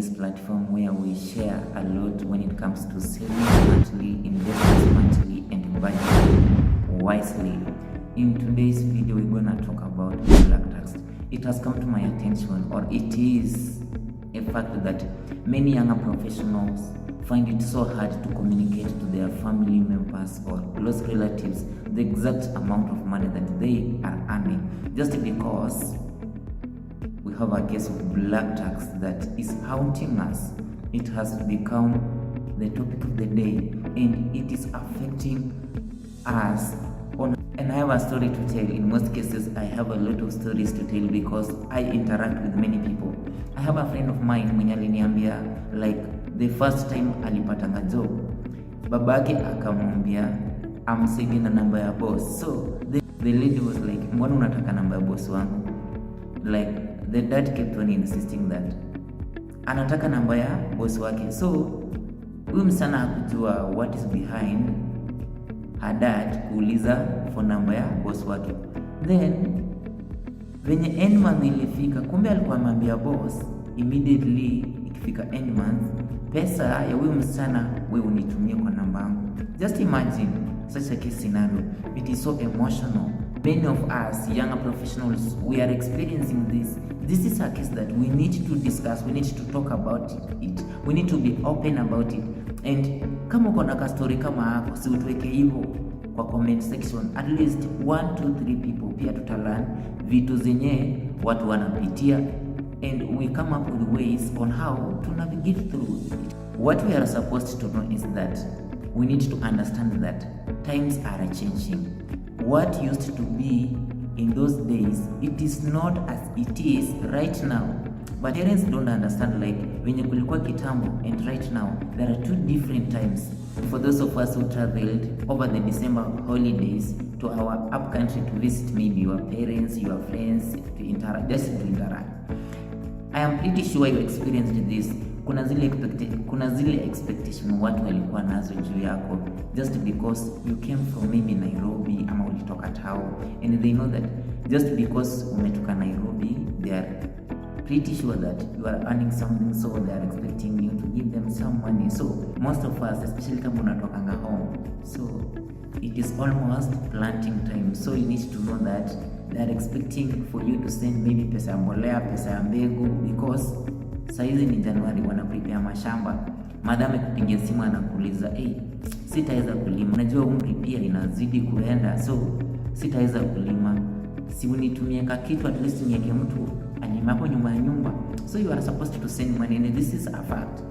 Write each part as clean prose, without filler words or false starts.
this platform where we share a lot when it comes to saving monthly, investing monthly, and budgeting wisely. In today's video, we're gonna talk about black tax. It has come to my attention, or it is a fact that many younger professionals find it so hard to communicate to their family members or close relatives the exact amount of money that they are earning, just because we have a case of black tax that is haunting us. It has become the topic of the day, and it is affecting us. And I have a story to tell. In most cases, I have a lot of stories to tell because I interact with many people. I have a friend of mine mwenye aliniambia like the first time alipatanga job, babake akamwambia amsaidie na namba ya boss. So the lady was like, mbona unataka namba ya boss wangu? Like the dad kept on insisting that anataka namba ya boss wake. So huyu msana hakujua what is behind her dad kuuliza for namba ya boss wake. Then venye end month ilifika, kumbe alikuwa amwambia boss immediately ikifika end month, pesa ya huyu msana wewe unitumie kwa namba yangu. Just imagine such a case scenario. It is so emotional. Many of us younger professionals, we are experiencing this. This is a case that we need to discuss, we need to talk about it. We need to be open about it. And kama uko na story kama yako, si utuweke hivyo kwa comment section. At least 1, 2, 3 people pia tutalearn vitu zenye watu wanapitia, and we come up with ways on how to navigate through it. What we are supposed to know is that we need to understand that times are changing. What used to be in those days, it is not as it is right now. But parents don't understand, like venye kulikuwa kitambo and right now, there are two different times. For those of us who traveled over the December holidays to our up country to visit maybe your parents, your friends, to interact, just to interact, I am pretty sure you experienced this. Kuna zile expectation watu walikuwa nazo juu yako just because you came from maybe Nairobi ama ulitoka town, and they know that just because umetoka Nairobi, they are pretty sure that you are earning something, so they are expecting you to give them some money. So most of us, especially kama unatokanga home, so it is almost planting time, so you need to know that they are expecting for you to send maybe pesa ya mbolea, pesa ya mbegu, because saizi ni Januari, wana prepare mashamba. Madame kupigia simu anakuuliza, sitaweza kulima, najua umri pia inazidi kuenda, so sitaweza kulima, si unitumie ka kitu at least niweke mtu animapo nyuma ya nyumba. So you are supposed to send money, and this is a fact.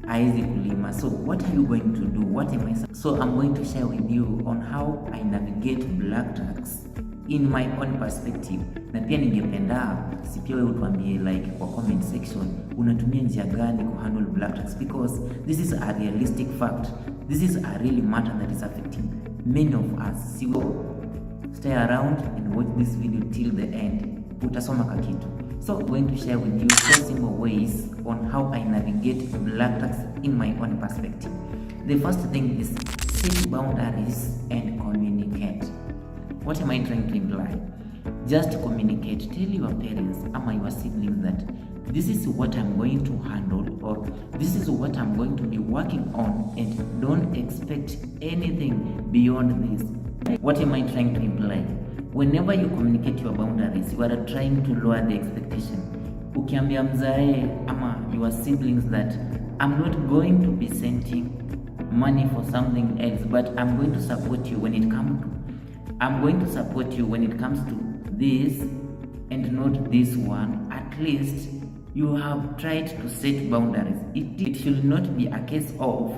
Haizi kulima. So what are you going to do? What am I? So I'm going to share with you on how I navigate black tax in my own perspective. Na pia ningependa si pia wewe utuambie like kwa comment section unatumia njia gani ku handle black tax, because this is a realistic fact. This is a really matter that is affecting many of us. So stay around and watch this video till the end. Utasoma kakitu. So I'm going to share with you 4 simple ways on how I navigate black tax in my own perspective. The first thing is set boundaries and communicate. What am I trying to imply? Just communicate. Tell your parents or your siblings that this is what I'm going to handle, or this is what I'm going to be working on, and don't expect anything beyond this. What am I trying to imply? Whenever you communicate your boundaries, you are trying to lower the expectation. Ukiambia mzae ama your siblings that I'm not going to be sending money for something else, but I'm going to support you when it comes to this and not this one. At least you have tried to set boundaries. It should not be a case of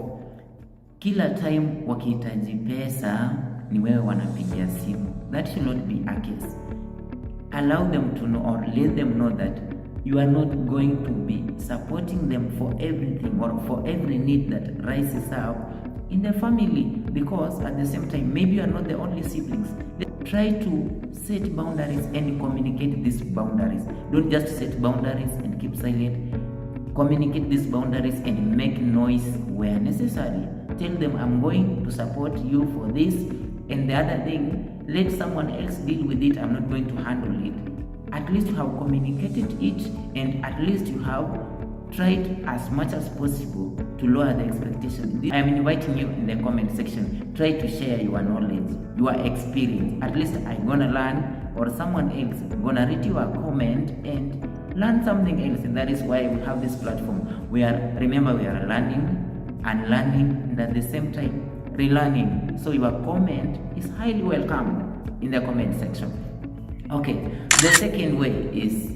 kila time wakihitaji pesa ni wewe wanapigia simu. That should not be a case. Allow them to know, or let them know that you are not going to be supporting them for everything or for every need that rises up in the family, because at the same time maybe you are not the only siblings. Try to set boundaries and communicate these boundaries. Don't just set boundaries and keep silent. Communicate these boundaries and make noise where necessary. Tell them I'm going to support you for this, and the other thing, let someone else deal with it. I'm not going to handle it. At least you have communicated it, and at least you have try as much as possible to lower the expectation. I am inviting you in the comment section. Try to share your knowledge, your experience. At least I'm gonna learn, or someone else gonna read your comment and learn something else. And that is why we have this platform. Remember, we are learning and learning, and at the same time relearning. So your comment is highly welcome in the comment section. Okay, the second way is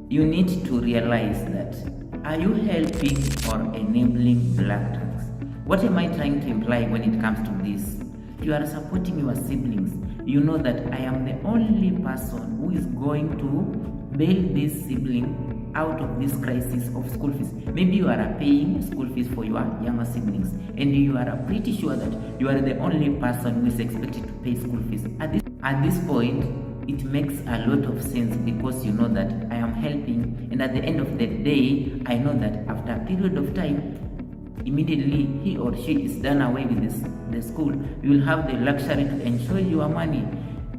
you need to realize that, are you helping or enabling black tax? What am I trying to imply when it comes to this? You are supporting your siblings. You know that I am the only person who is going to bail this sibling out of this crisis of school fees. Maybe you are paying school fees for your younger siblings, and you are pretty sure that you are the only person who is expected to pay school fees. At this point, it makes a lot of sense, because you know that I am helping, and at the end of the day, I know that after a period of time, immediately he or she is done away with the school, you will have the luxury to enjoy your money.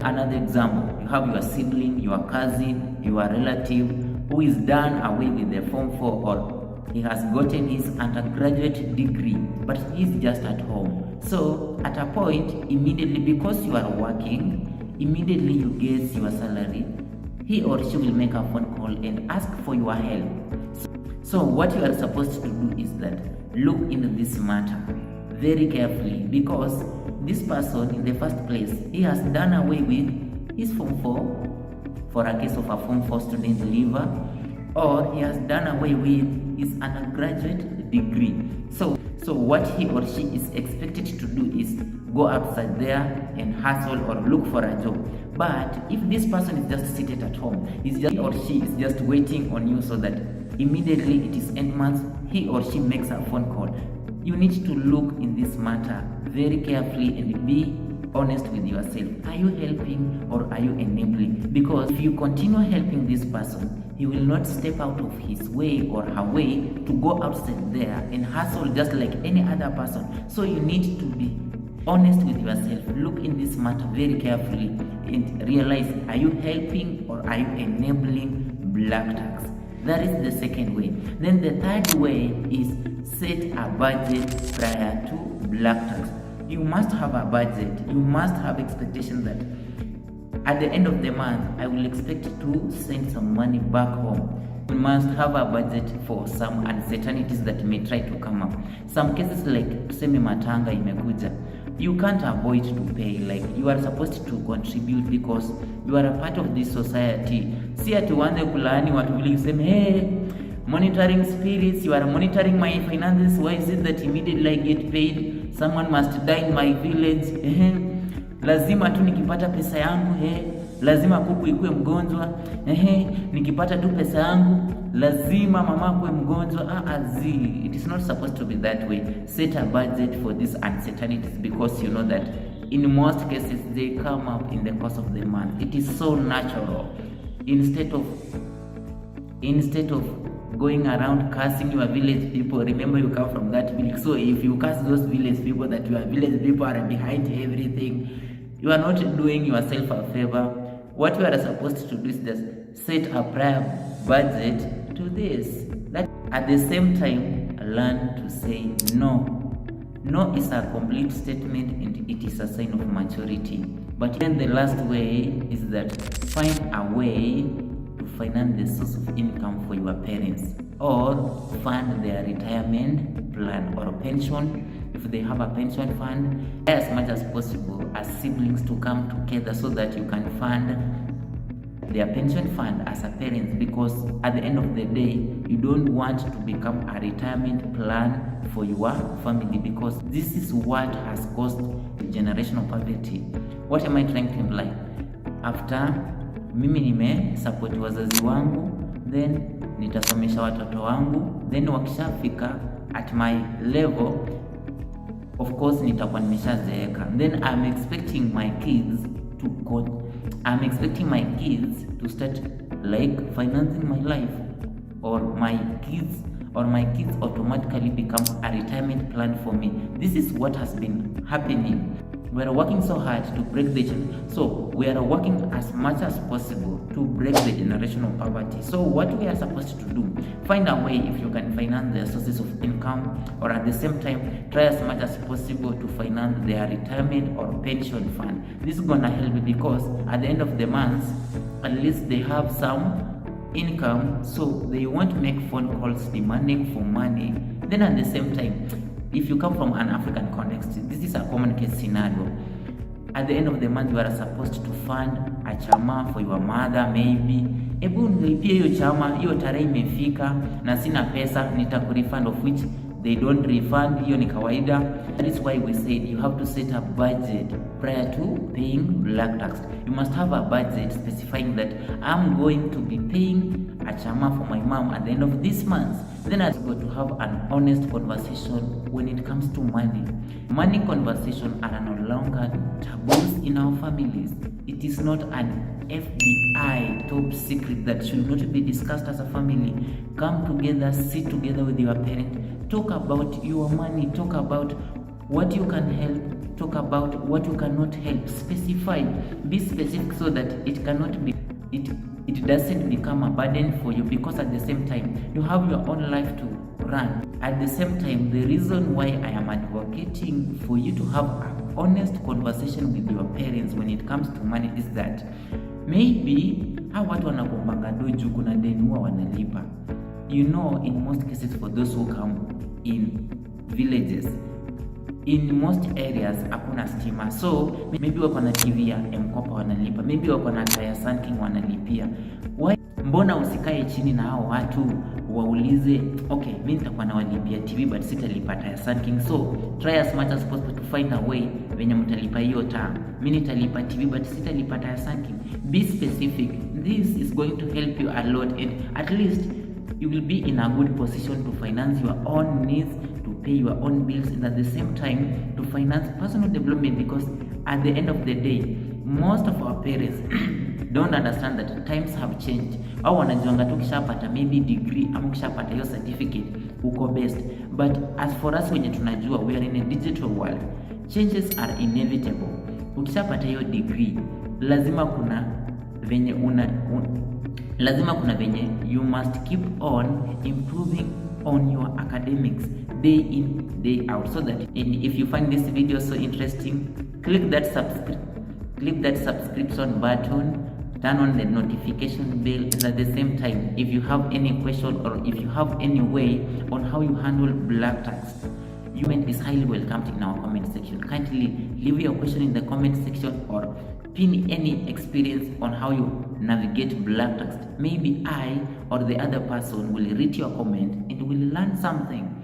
Another example, you have your sibling, your cousin, your relative who is done away with the Form 4, or he has gotten his undergraduate degree, but he is just at home. So at a point, immediately, because you are working, immediately you get your salary, he or she will make a phone call and ask for your help. So what you are supposed to do is that look into this matter very carefully, because this person, in the first place, he has done away with his Form 4 for a case of a Form 4 student leaver, or he has done away with his undergraduate degree. So what he or she is expected to do is go outside there and hustle or look for a job. But if this person is just seated at home, he or she is just waiting on you, so that immediately it is end month, he or she makes a phone call. You need to look in this matter very carefully and be honest with yourself. Are you helping or are you enabling? Because if you continue helping this person, he will not step out of his way or her way to go outside there and hustle just like any other person. So you need to be honest with yourself. Look in this matter very carefully and realize, are you helping or are you enabling black tax? That is the second way. Then the third way is set a budget prior to black tax. You must have a budget. You must have expectation that at the end of the month, I will expect to send some money back home. You must have a budget for some uncertainties that may try to come up. Some cases like tuseme matanga imekuja, you can't avoid to pay. Like, you are supposed to contribute because you are a part of this society. Si ati uanze kulaani watu vile useme, hey, monitoring spirits, you are monitoring my finances. Why is it that immediately I get paid, someone must die in my village? Lazima tu nikipata pesa yangu, lazima kuku ikue mgonjwa, nikipata tu pesa yangu lazima mama kue mgonjwa. It is not supposed to be that way. Set a budget for these uncertainties, because you know that in most cases they come up in the course of the month. It is so natural. Instead of going around cursing your village people, remember you come from that village. So if you curse those village people that your village people are behind everything, you are not doing yourself a favor. What you are supposed to do is just set a prior budget to this. That at the same time, learn to say no. No is a complete statement, and it is a sign of maturity. But then the last way is that find a way to finance the source of income for your parents, or fund their retirement plan or pension. If they have a pension fund, try as much as possible as siblings to come together so that you can fund their pension fund as a parent, because at the end of the day, you don't want to become a retirement plan for your family, because this is what has caused generational poverty. What am I trying to imply? After mimi nime support wazazi wangu, then nitasomesha watoto wangu, then wakishafika at my level, of course nitakuwa nimeshazeeka, then I'm expecting my kids to start like financing my life, or my kids automatically become a retirement plan for me. This is what has been happening. We are working so hard to break the so we are working as much as possible to break the generational poverty. So what we are supposed to do, find a way if you can finance their sources of income, or at the same time try as much as possible to finance their retirement or pension fund. This is gonna help because at the end of the month at least they have some income, so they won't make phone calls demanding for money. Then at the same time, if you come from an African context, this is a common case scenario. At the end of the month, you are supposed to fund a chama for your mother maybe. Ebu nilipie hiyo chama, hiyo tarehe imefika na sina pesa, nitakurefund, of which they don't refund. Hiyo ni kawaida. That is why we said you have to set a budget prior to paying black tax. You must have a budget specifying that I'm going to be paying a chama for my mom at the end of this month. Then I'm going to have an honest conversation when it comes to money. Money conversations are no longer taboos in our families. It is not an FBI top secret that should not be discussed as a family. Come together, sit together with your parent, talk about your money, talk about what you can help, talk about what you cannot help. Specify, be specific so that it cannot be it doesn't become a burden for you, because at the same time you have your own life to run. At the same time, the reason why I am advocating for you to have an honest conversation with your parents when it comes to money is that maybe hao watu wanakumbanga doju, kuna deni huwa wanalipa. You know, in most cases for those who come in villages, in most areas hakuna stima, so maybe wako na TV ya M-Kopa wanalipa, maybe wako na Taya Sun King wanalipia. Why? Mbona usikae chini na hao watu waulize, okay, mimi nitakuwa nawalipia TV but sitalipa Taya Sun King, so try as much as possible to find a way venye mtalipa hiyo taa. Mimi nitalipa TV but sitalipa Taya Sun King. Be specific. This is going to help you a lot, and at least you will be in a good position to finance your own needs, to pay your own bills, and at the same time to finance personal development, because at the end of the day most of our parents don't understand that times have changed. Au wanajuanga tu kishapata maybe degree ama kishapata hiyo certificate uko best, but as for us wenye tunajua we are in a digital world, changes are inevitable. Ukishapata hiyo degree lazima kuna venye lazima kuna venye you must keep on improving on your academics day in day out, so that, and if you find this video so interesting, click that subscription button, turn on the notification bell, and at the same time if you have any question or if you have any way on how you handle black tax, comment is highly welcomed in our comment section. Kindly leave your question in the comment section or pin any experience on how you navigate black tax. Maybe I or the other person will read your comment and will learn something.